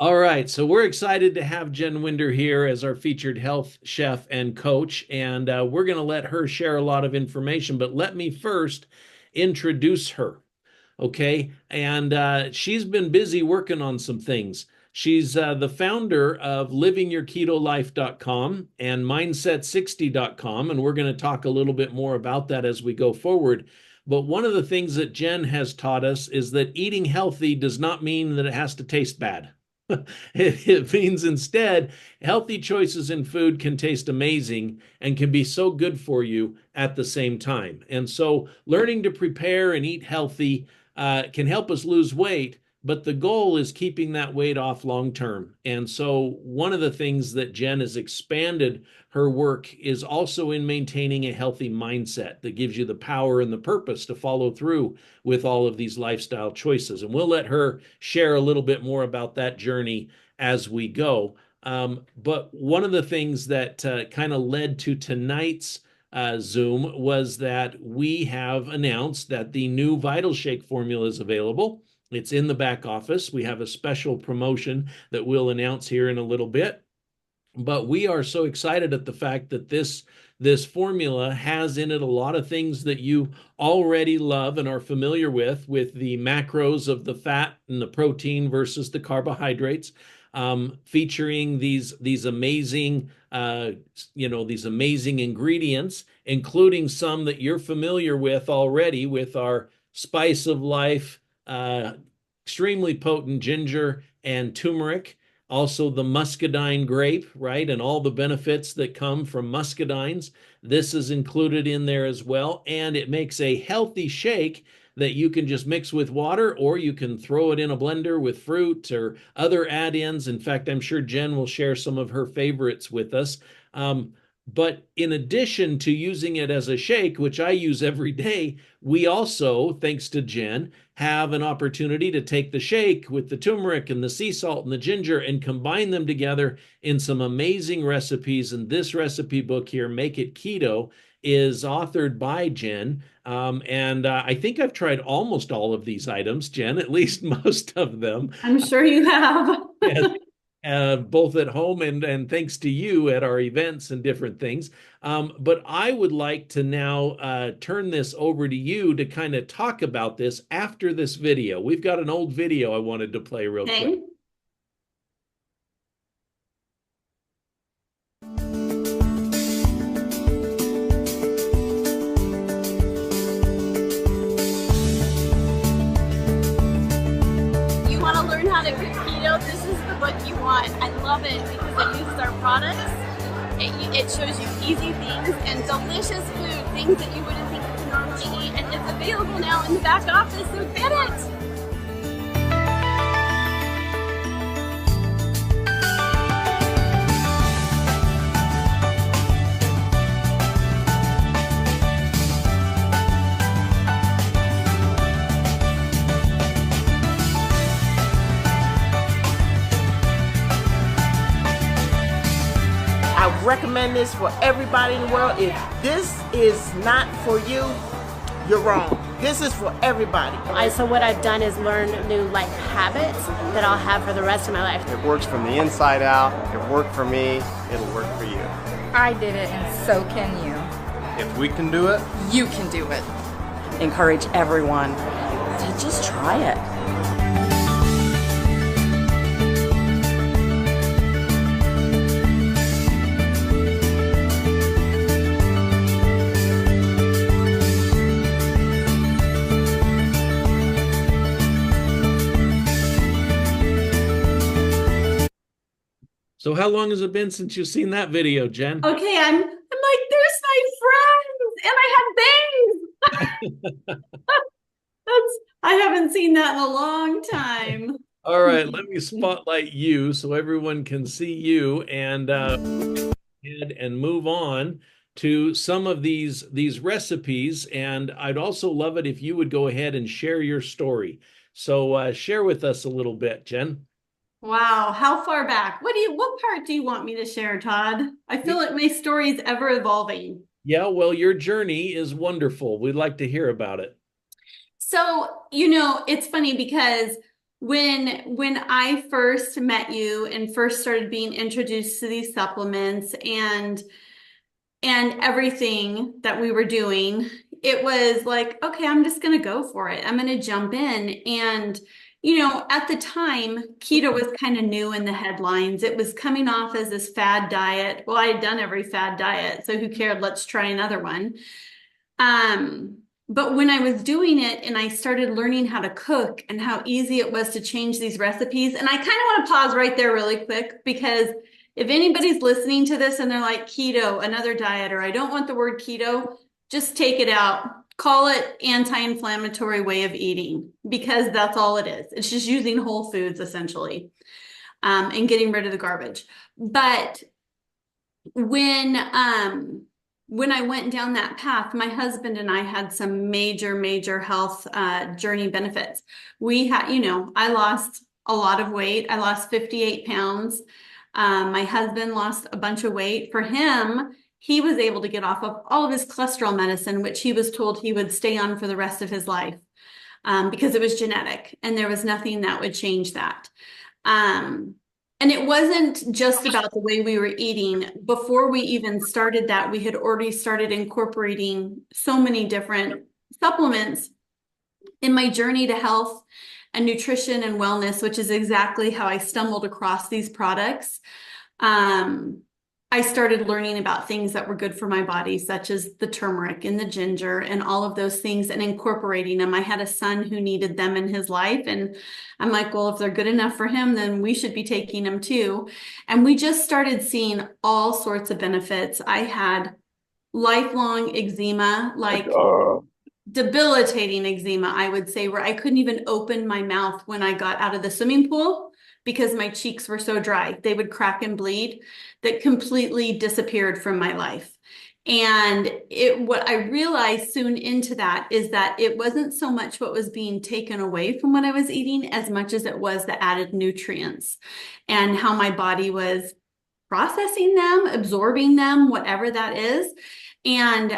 All right, so we're excited to have Jen Winder here as our featured health chef and coach, and we're going to let her share a lot of information. But let me first introduce her, okay? And she's been busy working on some things. She's the founder of livingyourketolife.com and mindset60.com, and we're going to talk a little bit more about that as we go forward. But one of the things that Jen has taught us is that eating healthy does not mean that it has to taste bad. It means instead, healthy choices in food can taste amazing and can be so good for you at the same time. And so, learning to prepare and eat healthy can help us lose weight, but the goal is keeping that weight off long term. And so, one of the things that Jen has expanded her work is also in maintaining a healthy mindset that gives you the power and the purpose to follow through with all of these lifestyle choices. And we'll let her share a little bit more about that journey as we go. But one of the things that kind of led to tonight's Zoom was that we have announced that the new Vital Shake formula is available. It's in the back office. We have a special promotion that we'll announce here in a little bit. But we are so excited at the fact that this formula has in it a lot of things that you already love and are familiar with the macros of the fat and the protein versus the carbohydrates, featuring these amazing these amazing ingredients, including some that you're familiar with already with our spice of life, extremely potent ginger and turmeric, also the muscadine grape, right? And all the benefits that come from muscadines. This is included in there as well. And it makes a healthy shake that you can just mix with water, or you can throw it in a blender with fruit or other add-ins. In fact, I'm sure Jen will share some of her favorites with us. But in addition to using it as a shake, which I use every day, we also, thanks to Jen, have an opportunity to take the shake with the turmeric and the sea salt and the ginger and combine them together in some amazing recipes. And this recipe book here, Make It Keto, is authored by Jen. And I think I've tried almost all of these items, Jen, at least most of them. I'm sure you have. Yes, both at home and thanks to you at our events and different things. But I would like to now turn this over to you to kind of talk about this after this video. We've got an old video I wanted to play real quick. Okay. You want to learn how to cook keto? This is the book you want. I love it because it uses our products. It shows you easy things and delicious food, things that you wouldn't think you could normally eat. And it's available now in the back office, so get it! I recommend this for everybody in the world. If this is not for you, you're wrong. This is for everybody. So what I've done is learn new life habits that I'll have for the rest of my life. It works from the inside out. It worked for me. It'll work for you. I did it, and so can you. If we can do it, You can do it. Encourage everyone to just try it. So how long has it been since you've seen that video, Jen? Okay, I'm like, there's my friends, and I have bangs. I haven't seen that in a long time. All right, let me spotlight you so everyone can see you and move on to some of these recipes. And I'd also love it if you would go ahead and share your story. So share with us a little bit, Jen. Wow, how far back? What part do you want me to share, Todd? I feel like my story is ever evolving. Yeah, well, your journey is wonderful. We'd like to hear about it. So, it's funny because when I first met you and first started being introduced to these supplements and everything that we were doing, it was like, okay, I'm just going to go for it. I'm going to jump in. And, at the time, keto was kind of new in the headlines. It was coming off as this fad diet. Well, I had done every fad diet, so who cared? Let's try another one. But when I was doing it and I started learning how to cook and how easy it was to change these recipes, and I kind of want to pause right there really quick, because if anybody's listening to this and they're like, keto, another diet, or I don't want the word keto, just take it out. Call it anti-inflammatory way of eating, because that's all it is. It's just using whole foods essentially, and getting rid of the garbage. But when I went down that path, my husband and I had some major health journey benefits. We had, I lost a lot of weight. I lost 58 pounds. My husband lost a bunch of weight. For him, he was able to get off of all of his cholesterol medicine, which he was told he would stay on for the rest of his life, because it was genetic and there was nothing that would change that. And it wasn't just about the way we were eating. Before we even started that, we had already started incorporating so many different supplements in my journey to health and nutrition and wellness, which is exactly how I stumbled across these products. I started learning about things that were good for my body, such as the turmeric and the ginger and all of those things, and incorporating them. I had a son who needed them in his life, and I'm like, well, if they're good enough for him, then we should be taking them too. And we just started seeing all sorts of benefits. I had lifelong eczema, like debilitating eczema, I would say, where I couldn't even open my mouth when I got out of the swimming pool because my cheeks were so dry. They would crack and bleed. That completely disappeared from my life. And what I realized soon into that is that it wasn't so much what was being taken away from what I was eating as much as it was the added nutrients and how my body was processing them, absorbing them, whatever that is. And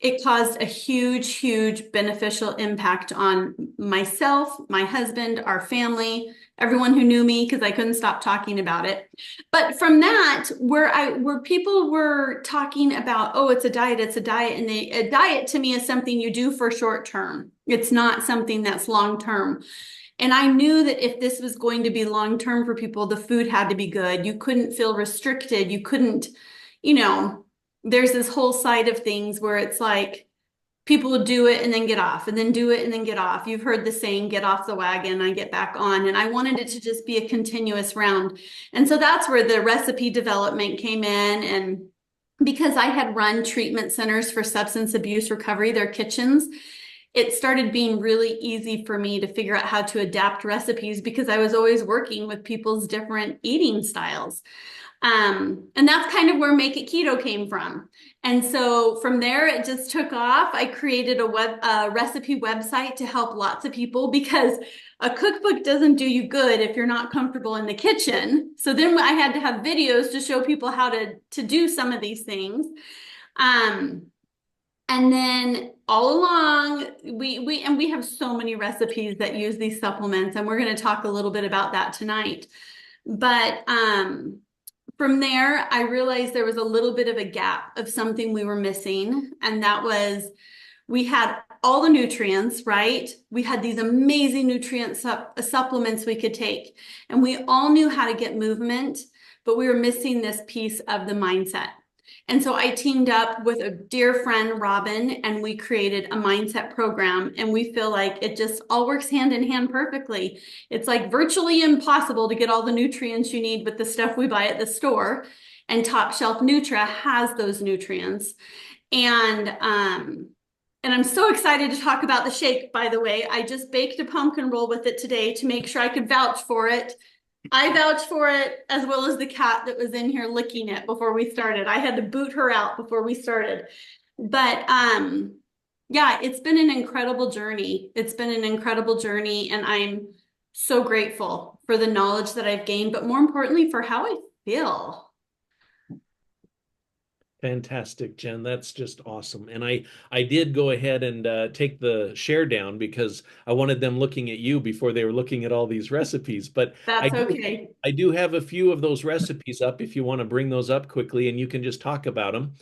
it caused a huge beneficial impact on myself, my husband, our family, everyone who knew me, because I couldn't stop talking about it. But from that, where people were talking about, oh, it's a diet, and a diet to me is something you do for short term. It's not something that's long term. And I knew that if this was going to be long term for people, the food had to be good. You couldn't feel restricted. You couldn't, there's this whole side of things where it's like people would do it and then get off, and then do it and then get off. You've heard the saying, get off the wagon, I get back on. And I wanted it to just be a continuous round. And so that's where the recipe development came in. And because I had run treatment centers for substance abuse recovery, their kitchens, it started being really easy for me to figure out how to adapt recipes, because I was always working with people's different eating styles. And that's kind of where Make It Keto came from. And so from there, it just took off. I created a recipe website to help lots of people, because a cookbook doesn't do you good if you're not comfortable in the kitchen. So then I had to have videos to show people how to do some of these things. And then all along, we have so many recipes that use these supplements, and we're going to talk a little bit about that tonight. But from there, I realized there was a little bit of a gap of something we were missing, and that was we had all the nutrients, right? We had these amazing nutrient supplements we could take, and we all knew how to get movement, but we were missing this piece of the mindset. And so I teamed up with a dear friend, Robin, and we created a mindset program. And we feel like it just all works hand in hand perfectly. It's like virtually impossible to get all the nutrients you need with the stuff we buy at the store. And Top Shelf Nutra has those nutrients. And I'm so excited to talk about the shake, by the way. I just baked a pumpkin roll with it today to make sure I could vouch for it. I vouch for it, as well as the cat that was in here licking it before we started. I had to boot her out before we started. But yeah, it's been an incredible journey. It's been an incredible journey, and I'm so grateful for the knowledge that I've gained, but more importantly, for how I feel. Fantastic, Jen. That's just awesome. And I did go ahead and take the share down because I wanted them looking at you before they were looking at all these recipes. But I That's do okay. I do have a few of those recipes up if you want to bring those up quickly and you can just talk about them.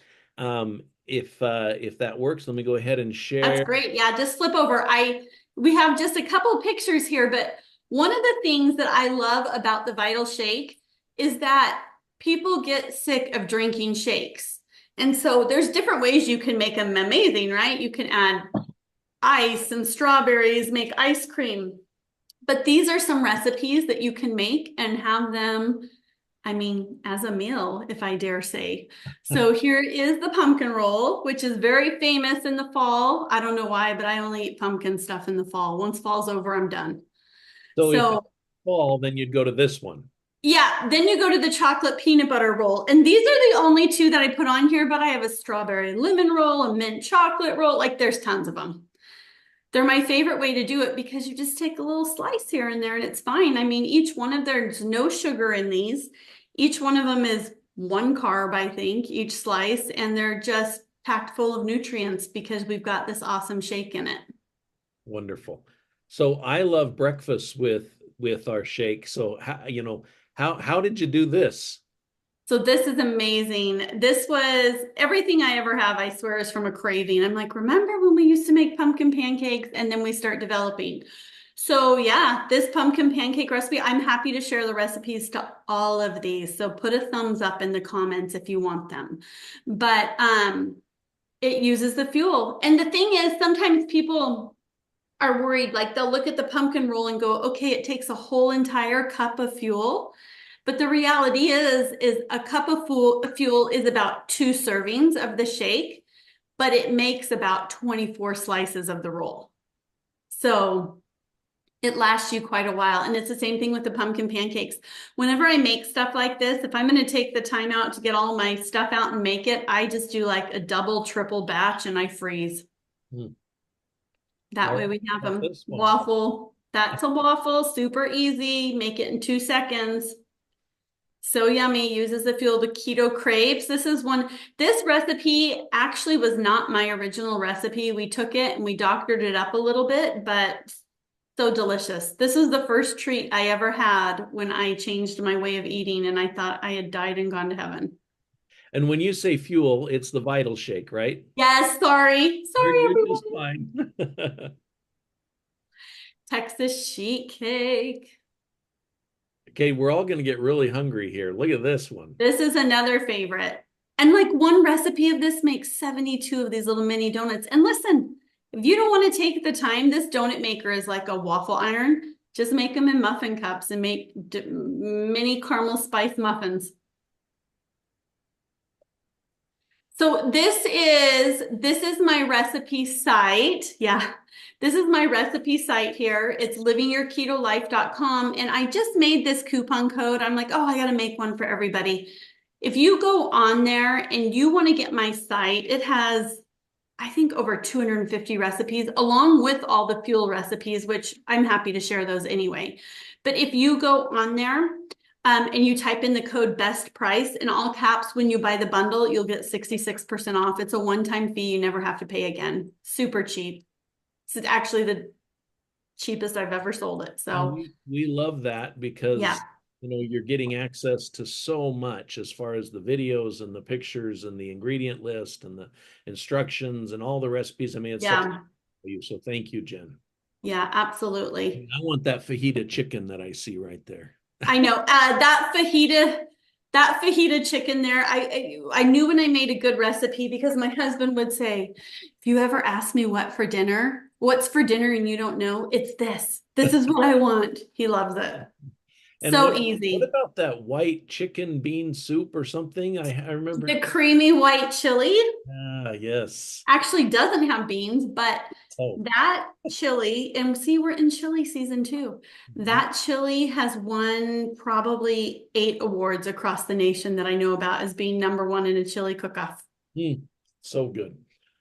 If that works, let me go ahead and That's share. great. Yeah, just flip over. We have just a couple pictures here, but one of the things that I love about the Vital Shake is that people get sick of drinking shakes. And so there's different ways you can make them amazing, right? You can add ice and strawberries, make ice cream. But these are some recipes that you can make and have them, I mean, as a meal, if I dare say. So here is the pumpkin roll, which is very famous in the fall. I don't know why, but I only eat pumpkin stuff in the fall. Once fall's over, I'm done. So if it's So fall, then you'd go to this one. yeah, then you go to the chocolate peanut butter roll. And these are the only two that I put on here, but I have a strawberry lemon roll, a mint chocolate roll. Like there's tons of them. They're my favorite way to do it because you just take a little slice here and there and it's fine. I mean, each one of there's no sugar in these. Each one of them is one carb, I think, each slice, and they're just packed full of nutrients because we've got this awesome shake in it. Wonderful. So I love breakfast with our shake. So how did you do this? So this is amazing. This was everything I ever have, I swear, is from a craving. I'm like, remember when we used to make pumpkin pancakes and then we start developing. So yeah, this pumpkin pancake recipe, I'm happy to share the recipes to all of these. So put a thumbs up in the comments if you want them. But it uses the fuel. And the thing is, sometimes people are worried, like they'll look at the pumpkin roll and go, okay, it takes a whole entire cup of fuel. But the reality is a cup of fuel is about 2 servings of the shake, but it makes about 24 slices of the roll. So it lasts you quite a while. And it's the same thing with the pumpkin pancakes. Whenever I make stuff like this, if I'm going to take the time out to get all my stuff out and make it, I just do like a double, triple batch and I freeze. Hmm. That way we have them. This one. Waffle. That's a waffle. Super easy. Make it in 2 seconds. So yummy, uses the fuel, the keto crepes. This recipe actually was not my original recipe. We took it and we doctored it up a little bit, but so delicious. This is the first treat I ever had when I changed my way of eating and I thought I had died and gone to heaven. And when you say fuel, it's the Vital Shake, right? Yes, sorry. Sorry, You're everyone. just fine. Texas sheet cake. Okay, we're all going to get really hungry here. Look at this one. This is another favorite. And like one recipe of this makes 72 of these little mini donuts. And listen, if you don't want to take the time, this donut maker is like a waffle iron. Just make them in muffin cups and make mini caramel spice muffins. So this is my recipe site. Yeah. This is my recipe site here. It's livingyourketolife.com. And I just made this coupon code. I'm like, oh, I got to make one for everybody. If you go on there and you want to get my site, it has, I think, over 250 recipes, along with all the fuel recipes, which I'm happy to share those anyway. But if you go on there and you type in the code best price in all caps, when you buy the bundle, you'll get 66% off. It's a one-time fee. You never have to pay again. Super cheap. It's actually the cheapest I've ever sold it. So we love that because yeah. You're getting access to so much as far as the videos and the pictures and the ingredient list and the instructions and all the recipes. I mean, it's such value. So thank you, Jen. Yeah, absolutely. I want that fajita chicken that I see right there. I know that fajita chicken there. I knew when I made a good recipe because my husband would say, if you ever ask me what's for dinner and you don't know, it's this. This is what I want. He loves it. And so easy. What about that white chicken bean soup or something? I remember the creamy white chili. Ah, yes. Actually doesn't have beans, but that chili, and see, we're in chili season too. That chili has won probably 8 awards across the nation that I know about as being #1 in a chili cook-off. So good.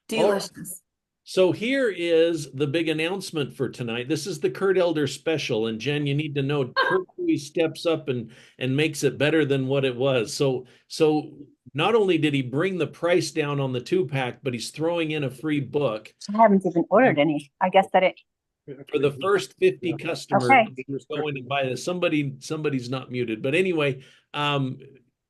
Delicious. So here is the big announcement for tonight. This is the Kurt Elder special. And Jen, you need to know Kurt always steps up and makes it better than what it was. So not only did he bring the price down on the 2-pack, but he's throwing in a free book. I haven't even ordered any. I guess that it. For the first 50 customers Okay. who's going to buy this. Somebody's not muted. But anyway,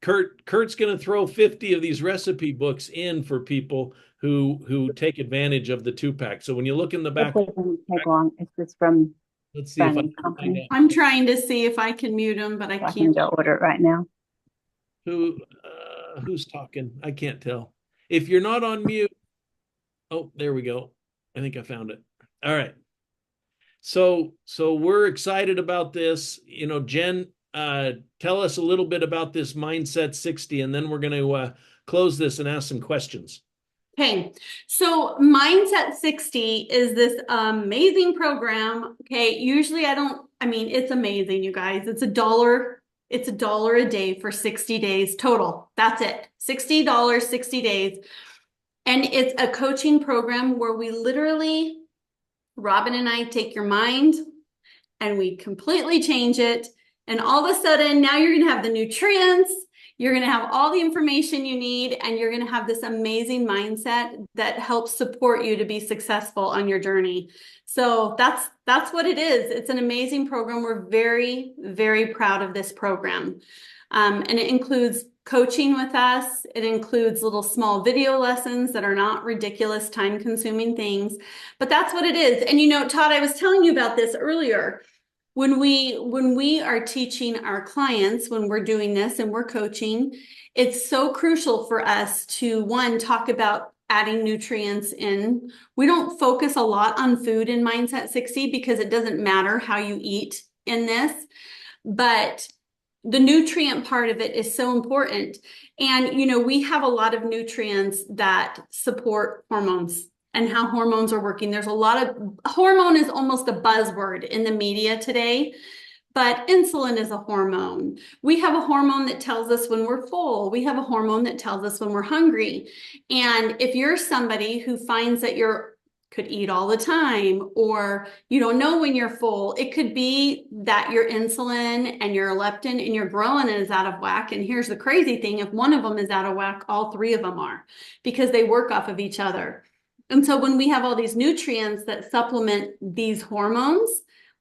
Kurt's going to throw 50 of these recipe books in for people who take advantage of the 2-pack. So when you look in the back, Hopefully it doesn't take long. It's just from let's see if I Brandon can find Company. out I'm trying to see if I can mute him, but I I can can't. go order it right now. who's talking. I can't tell. If you're not on mute, oh, there we go. I think I found it. All right. So we're excited about this. You know, Jen, tell us a little bit about this Mindset 60, and then we're going to close this and ask some questions. Okay, so Mindset 60 is this amazing program. Okay, usually I mean, it's amazing, you guys. It's $1 a day for 60 days total. That's it. $60, 60 days. And it's a coaching program where we literally, Robin and I take your mind and we completely change it. And all of a sudden, now you're going to have the nutrients, you're going to have all the information you need, and you're going to have this amazing mindset that helps support you to be successful on your journey. So that's what it is. It's an amazing program. We're very, very proud of this program. And it includes coaching with us. It includes little small video lessons that are not ridiculous, time-consuming things, but that's what it is. And you know, Todd, I was telling you about this earlier. When we are teaching our clients, when we're doing this and we're coaching, it's so crucial for us to, one, talk about adding nutrients in. We don't focus a lot on food in Mindset 60 because it doesn't matter how you eat in this, but the nutrient part of it is so important. And, you know, we have a lot of nutrients that support hormones and how hormones are working. There's a lot of, hormone is almost a buzzword in the media today, but insulin is a hormone. We have a hormone that tells us when we're full. We have a hormone that tells us when we're hungry. And if you're somebody who finds that could eat all the time, or you don't know when you're full, it could be that your insulin and your leptin and your ghrelin is out of whack. And here's the crazy thing, if one of them is out of whack, all three of them are, because they work off of each other. And so when we have all these nutrients that supplement these hormones,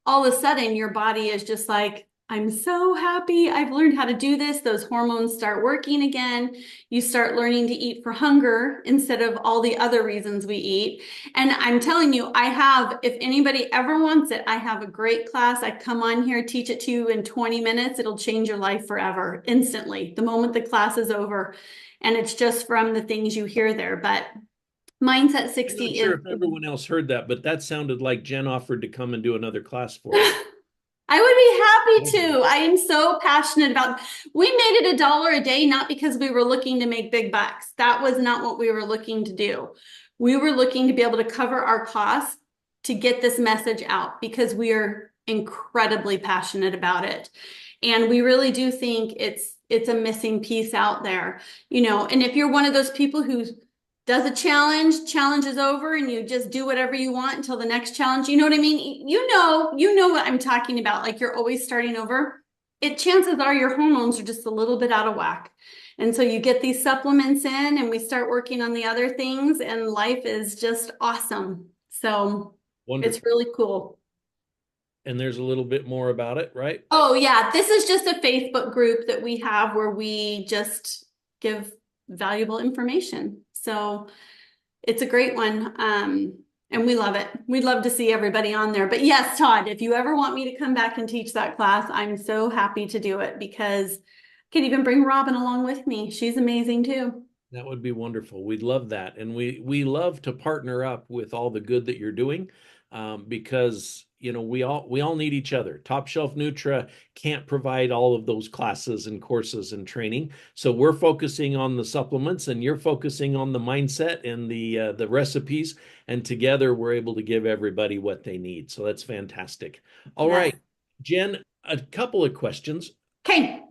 all of a sudden your body is just like, I'm so happy I've learned how to do this. Those hormones start working again. You start learning to eat for hunger instead of all the other reasons we eat. And I'm telling you, if anybody ever wants it, I have a great class. I come on here, teach it to you in 20 minutes. It'll change your life forever, instantly, the moment the class is over. And it's just from the things you hear there. But Mindset 60 I'm not sure if everyone else heard that, but that sounded like Jen offered to come and do another class for us. I would be happy to. I am so passionate about, we made it $1 a day, not because we were looking to make big bucks. That was not what we were looking to do. We were looking to be able to cover our costs to get this message out because we are incredibly passionate about it. And we really do think it's a missing piece out there, you know, and if you're one of those people who does a challenge is over, and you just do whatever you want until the next challenge. You know what I mean? You know what I'm talking about. Like you're always starting over. Chances are your hormones are just a little bit out of whack. And so you get these supplements in and we start working on the other things and life is just awesome. So Wonderful. It's really cool. And there's a little bit more about it, right? Oh yeah. This is just a Facebook group that we have where we just give valuable information. So it's a great one. And we love it. We'd love to see everybody on there. But yes, Todd, if you ever want me to come back and teach that class, I'm so happy to do it because I can even bring Robin along with me. She's amazing too. That would be wonderful. We'd love that. And we love to partner up with all the good that you're doing because, you know, we all need each other. Top Shelf Nutra can't provide all of those classes and courses and training. So we're focusing on the supplements and you're focusing on the mindset and the recipes. And together we're able to give everybody what they need. So that's fantastic. All right, Jen, a couple of questions. Okay.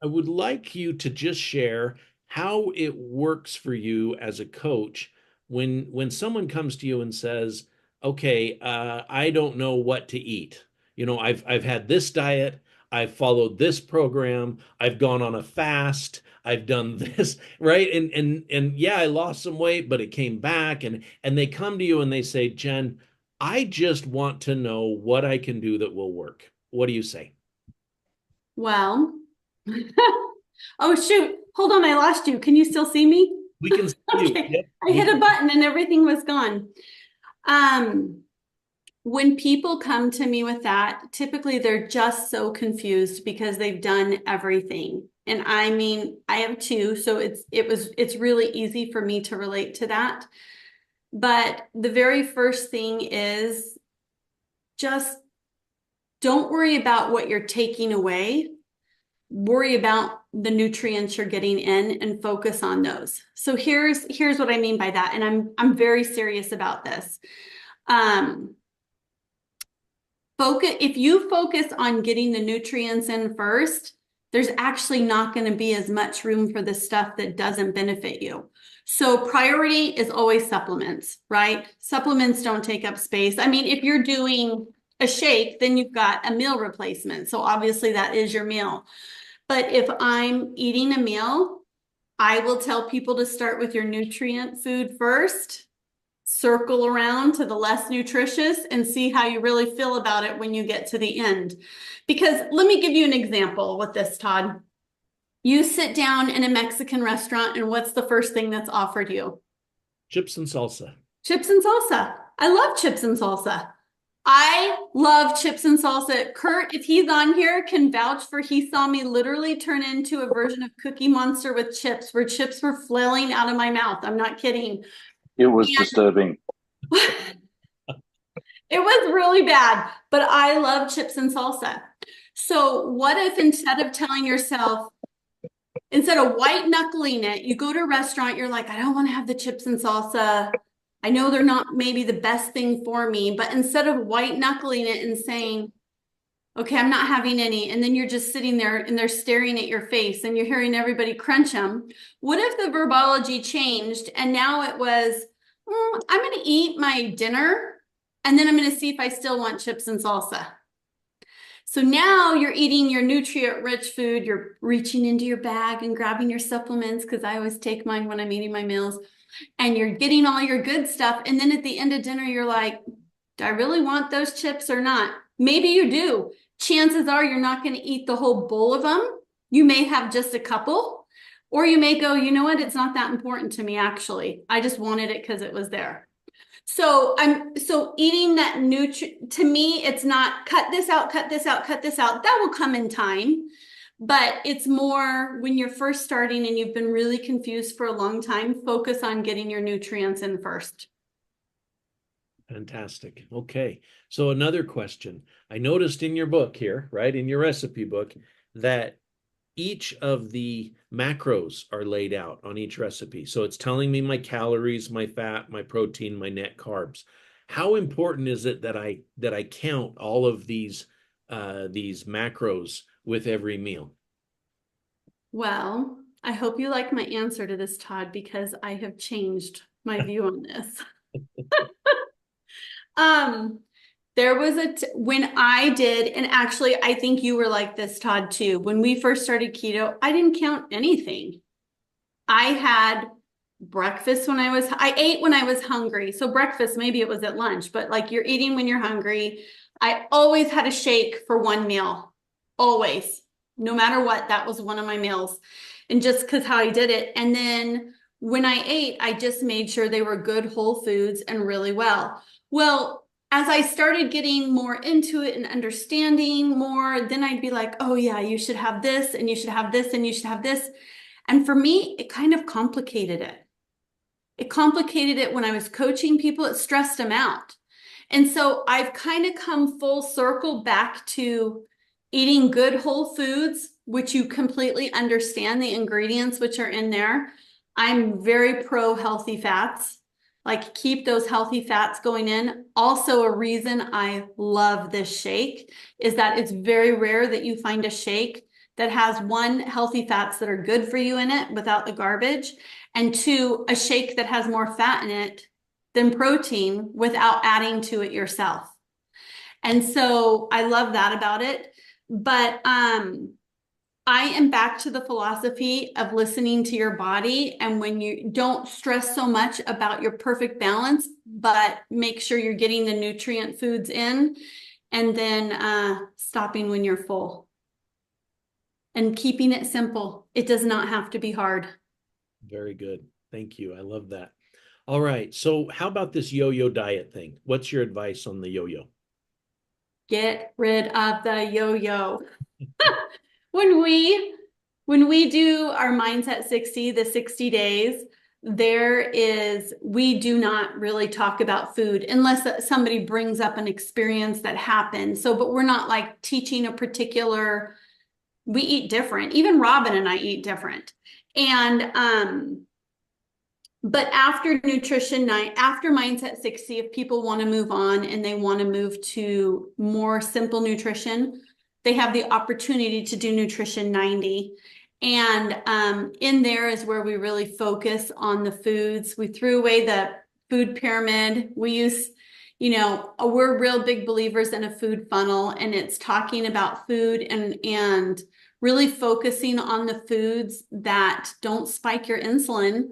I would like you to just share how it works for you as a coach when someone comes to you and says, okay, I don't know what to eat. You know, I've had this diet. I've followed this program, I've gone on a fast, I've done this, right? And yeah, I lost some weight, but it came back. And they come to you and they say, Jen, I just want to know what I can do that will work. What do you say? Well, oh shoot, hold on, I lost you. Can you still see me? We can see you. Okay, Yep. I hit a button and everything was gone. When people come to me with that, typically they're just so confused because they've done everything. And I mean, I have two, so it's really easy for me to relate to that. But the very first thing is just don't worry about what you're taking away. Worry about the nutrients you're getting in and focus on those. So here's what I mean by that. And I'm very serious about this. If you focus on getting the nutrients in first, there's actually not going to be as much room for the stuff that doesn't benefit you. So priority is always supplements, right? Supplements don't take up space. I mean, if you're doing a shake, then you've got a meal replacement. So obviously that is your meal. But if I'm eating a meal, I will tell people to start with your nutrient food first, circle around to the less nutritious, and see how you really feel about it when you get to the end. Because let me give you an example with this, Todd. You sit down in a Mexican restaurant, and what's the first thing that's offered you? Chips and salsa. Chips and salsa. I love chips and salsa. I love chips and salsa. Kurt, if he's on here, can vouch for he saw me literally turn into a version of Cookie Monster with chips, where chips were flailing out of my mouth. I'm not kidding. It was disturbing. It was really bad, but I love chips and salsa. So what if instead of telling yourself, instead of white knuckling it, you go to a restaurant, you're like, I don't want to have the chips and salsa. I know they're not maybe the best thing for me, but instead of white knuckling it and saying, okay, I'm not having any, and then you're just sitting there and they're staring at your face and you're hearing everybody crunch them. What if the verbology changed and now it was, I'm going to eat my dinner and then I'm going to see if I still want chips and salsa. So now you're eating your nutrient-rich food. You're reaching into your bag and grabbing your supplements, because I always take mine when I'm eating my meals. And you're getting all your good stuff. And then at the end of dinner, you're like, do I really want those chips or not? Maybe you do. Chances are you're not going to eat the whole bowl of them. You may have just a couple. Or you may go, you know what? It's not that important to me, actually. I just wanted it because it was there. So eating that to me, it's not cut this out, cut this out, cut this out. That will come in time. But it's more when you're first starting and you've been really confused for a long time, focus on getting your nutrients in first. Fantastic. Okay. So another question. I noticed in your book here, right, in your recipe book, that each of the macros are laid out on each recipe. So it's telling me my calories, my fat, my protein, my net carbs. How important is it that I count all of these macros with every meal? Well, I hope you like my answer to this, Todd, because I have changed my view on this. There was when I did, and actually I think you were like this, Todd, too. When we first started keto, I didn't count anything. I had breakfast I ate when I was hungry. So breakfast, maybe it was at lunch, but like you're eating when you're hungry. I always had a shake for one meal, always, no matter what. That was one of my meals, and just because how I did it. And then when I ate, I just made sure they were good whole foods and really well. Well, as I started getting more into it and understanding more, then I'd be like, oh yeah, you should have this and you should have this and you should have this. And for me, it kind of complicated it. It complicated it when I was coaching people. It stressed them out. And so I've kind of come full circle back to eating good whole foods, which you completely understand the ingredients which are in there. I'm very pro healthy fats. Like, keep those healthy fats going in. Also, a reason I love this shake is that it's very rare that you find a shake that has one, healthy fats that are good for you in it without the garbage, and two, a shake that has more fat in it than protein without adding to it yourself. And so I love that about it. But I am back to the philosophy of listening to your body. And when you don't stress so much about your perfect balance, but make sure you're getting the nutrient foods in, and then stopping when you're full and keeping it simple. It does not have to be hard. Very good. Thank you. I love that. All right. So how about this yo-yo diet thing? What's your advice on the yo-yo? Get rid of the yo-yo. When we do our Mindset 60, the 60 days, we do not really talk about food unless somebody brings up an experience that happened. So, but we're not like teaching a particular, we eat different. Even Robin and I eat different. And but after nutrition night, after Mindset 60, if people want to move on and they want to move to more simple nutrition, they have the opportunity to do nutrition 90. And in there is where we really focus on the foods. We threw away the food pyramid. We use, we're real big believers in a food funnel, and it's talking about food and really focusing on the foods that don't spike your insulin,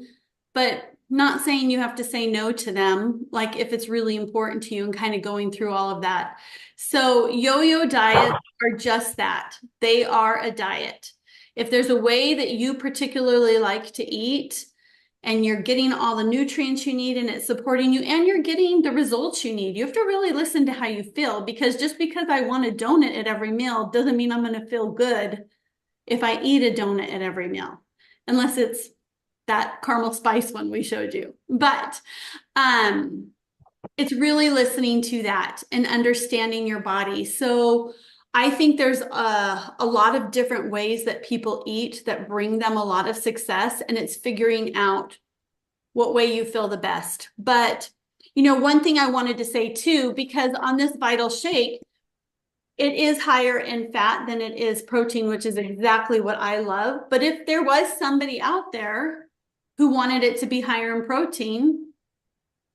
but not saying you have to say no to them, like if it's really important to you, and kind of going through all of that. So yo-yo diets are just that. They are a diet. If there's a way that you particularly like to eat and you're getting all the nutrients you need and it's supporting you and you're getting the results you need, you have to really listen to how you feel, because just because I want a donut at every meal doesn't mean I'm going to feel good if I eat a donut at every meal, unless it's that caramel spice one we showed you. But it's really listening to that and understanding your body. So I think there's a lot of different ways that people eat that bring them a lot of success, and it's figuring out what way you feel the best. But, one thing I wanted to say too, because on this Vital Shake, it is higher in fat than it is protein, which is exactly what I love. But if there was somebody out there who wanted it to be higher in protein,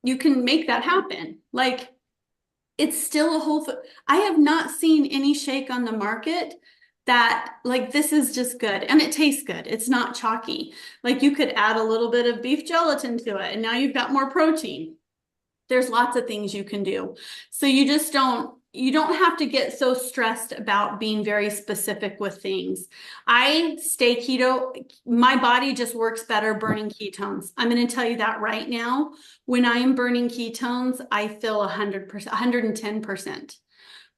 you can make that happen. Like, it's still a whole food. I have not seen any shake on the market that, like, this is just good and it tastes good. It's not chalky. Like, you could add a little bit of beef gelatin to it and now you've got more protein. There's lots of things you can do. So you don't have to get so stressed about being very specific with things. I stay keto. My body just works better burning ketones. I'm going to tell you that right now. When I am burning ketones, I feel 100%, 110%.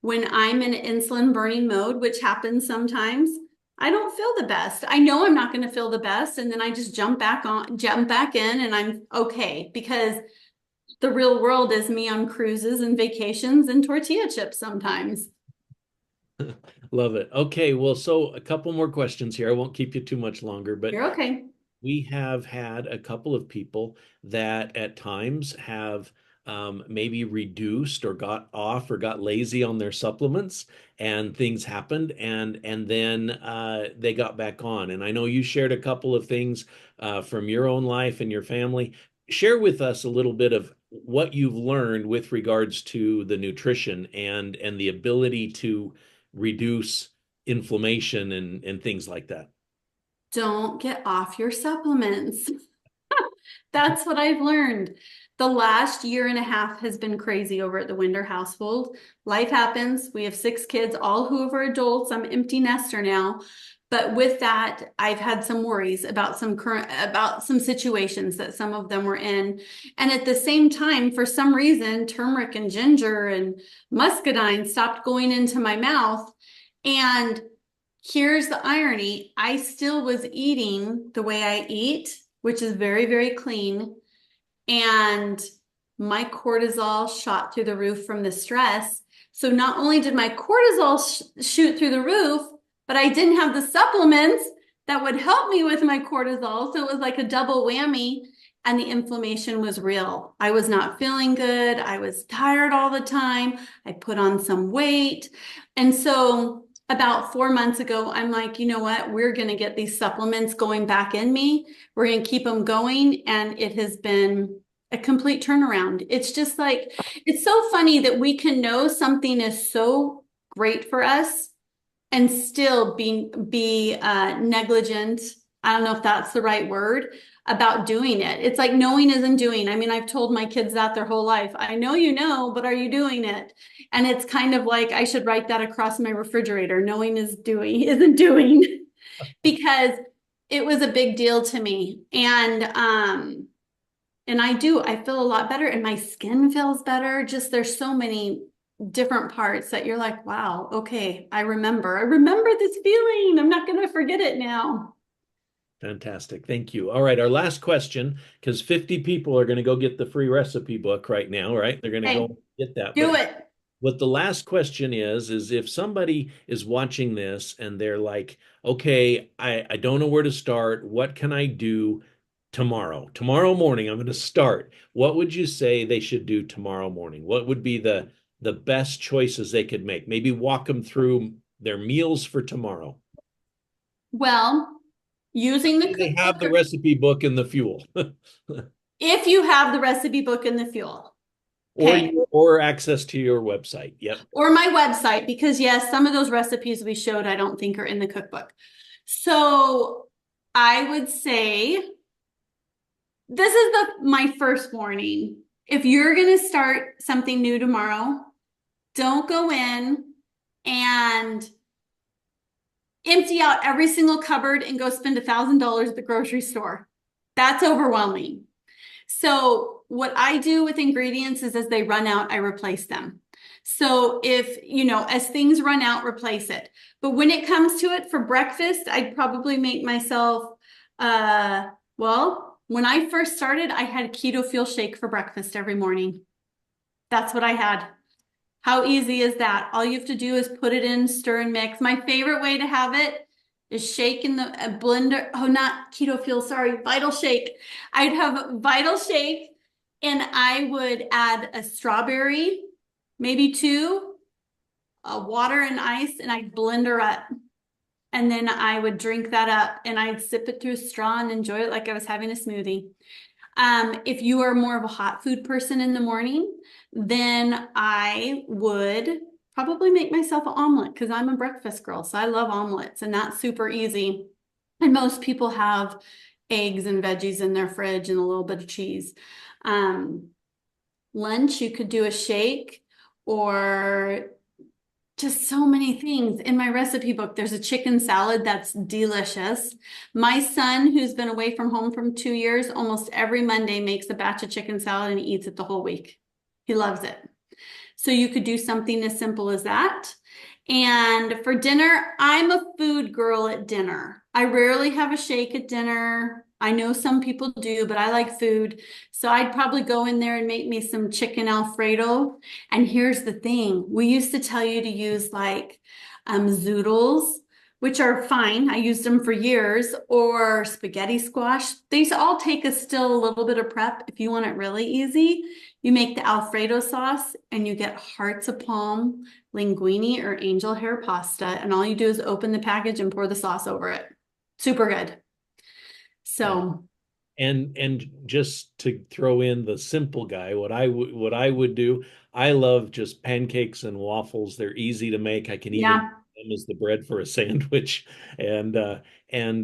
When I'm in insulin burning mode, which happens sometimes, I don't feel the best. I know I'm not going to feel the best. And then I just jump back in and I'm okay, because the real world is me on cruises and vacations and tortilla chips sometimes. Love it. Okay, well, so a couple more questions here. I won't keep you too much longer, but You're okay. we have had a couple of people that at times have maybe reduced or got off or got lazy on their supplements, and things happened, and then they got back on. And I know you shared a couple of things from your own life and your family. Share with us a little bit of what you've learned with regards to the nutrition and the ability to reduce inflammation and things like that. Don't get off your supplements. That's what I've learned. The last year and a half has been crazy over at the Winder household. Life happens. We have 6 kids, all who are adults. I'm empty nester now. But with that, I've had some worries about some situations that some of them were in. And at the same time, for some reason, turmeric and ginger and muscadine stopped going into my mouth. And here's the irony. I still was eating the way I eat, which is very, very clean. And my cortisol shot through the roof from the stress. So not only did my cortisol shoot through the roof, but I didn't have the supplements that would help me with my cortisol. So it was like a double whammy, and the inflammation was real. I was not feeling good. I was tired all the time. I put on some weight. And so about 4 months ago, I'm like, you know what? We're going to get these supplements going back in me. We're going to keep them going. And it has been a complete turnaround. It's just like, it's so funny that we can know something is so great for us, and still be negligent. I don't know if that's the right word about doing it. It's like knowing isn't doing. I mean, I've told my kids that their whole life. I know you know, but are you doing it? And it's kind of like I should write that across my refrigerator. Knowing is doing isn't doing because it was a big deal to me. And I feel a lot better and my skin feels better. Just there's so many different parts that you're like, wow, okay, I remember this feeling. I'm not going to forget it now. Fantastic. Thank you. All right. Our last question, because 50 people are going to go get the free recipe book right now, right? They're going to Okay, go get that. do But it. what the last question is if somebody is watching this and they're like, okay, I don't know where to start. What can I do tomorrow? Tomorrow morning, I'm going to start. What would you say they should do tomorrow morning? What would be the best choices they could make? Maybe walk them through their meals for tomorrow. Well, using the They have the cookbook, recipe book and the fuel. if you have the recipe book and the fuel, okay, or access to your website. Yep. or my website, because yes, some of those recipes we showed I don't think are in the cookbook. So I would say this is my first warning. If you're going to start something new tomorrow, don't go in and empty out every single cupboard and go spend $1,000 at the grocery store. That's overwhelming. So what I do with ingredients is as they run out, I replace them. So if, as things run out, replace it. But when it comes to it for breakfast, I'd probably make myself, when I first started, I had a keto fuel shake for breakfast every morning. That's what I had. How easy is that? All you have to do is put it in, stir and mix. My favorite way to have it is shake in the blender. Oh, not keto fuel, sorry, Vital Shake. I'd have Vital Shake and I would add a strawberry, maybe two, water and ice, and I'd blend her up. And then I would drink that up and I'd sip it through a straw and enjoy it like I was having a smoothie. If you are more of a hot food person in the morning, then I would probably make myself an omelet because I'm a breakfast girl. So I love omelets and that's super easy. And most people have eggs and veggies in their fridge and a little bit of cheese. Lunch, you could do a shake or just so many things. In my recipe book, there's a chicken salad that's delicious. My son, who's been away from home from 2 years, almost every Monday makes a batch of chicken salad and he eats it the whole week. He loves it. So you could do something as simple as that. And for dinner, I'm a food girl at dinner. I rarely have a shake at dinner. I know some people do, but I like food. So I'd probably go in there and make me some chicken Alfredo. And here's the thing. We used to tell you to use like zoodles, which are fine. I used them for years, or spaghetti squash. These all take still a little bit of prep. If you want it really easy, you make the Alfredo sauce and you get hearts of palm, linguine, or angel hair pasta. And all you do is open the package and pour the sauce over it. Super good. So, and just to throw in the simple guy, what I would do, I love just pancakes and waffles. They're easy to make. I can even use them as the bread for a sandwich. And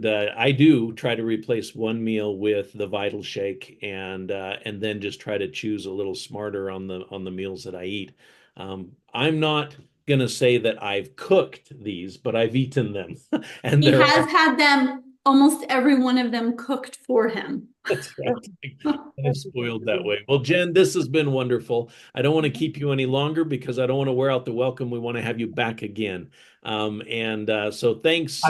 I do try to replace one meal with the Vital Shake and then just try to choose a little smarter on the meals that I eat. I'm not gonna say that I've cooked these, but I've eaten them. And he has had them, almost every one of them cooked for him. That's right. I'm spoiled that way. Well, Jen, this has been wonderful. I don't want to keep you any longer because I don't want to wear out the welcome. We want to have you back again. So thanks.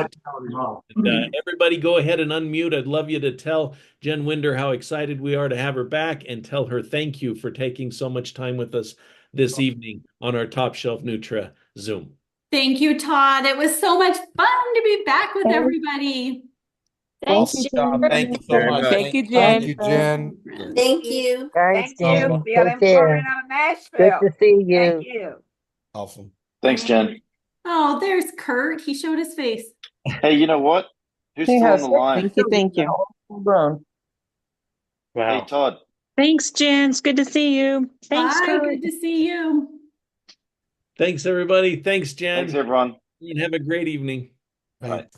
Everybody go ahead and unmute. I'd love you to tell Jen Winder how excited we are to have her back and tell her thank you for taking so much time with us this evening on our Top Shelf Nutra Zoom. Thank you, Todd. It was so much fun to be back with everybody. Thank you, Jen. Thank you so much. Thank you, Jen. Thank you, Jen. Thank you. Thanks, Jen. Feel Take care. Good to see you. Thank you. Awesome. Thanks, Jen. Oh, there's Kurt. He showed his face. Hey, you know what? Who's still on the line? Thank you. Wow. Hey, Todd. Thanks, Jen. It's good to see you. Thanks, Bye. Kurt. Good to see you. Thanks, everybody. Thanks, Jen. Thanks, everyone. And have a great evening. Bye.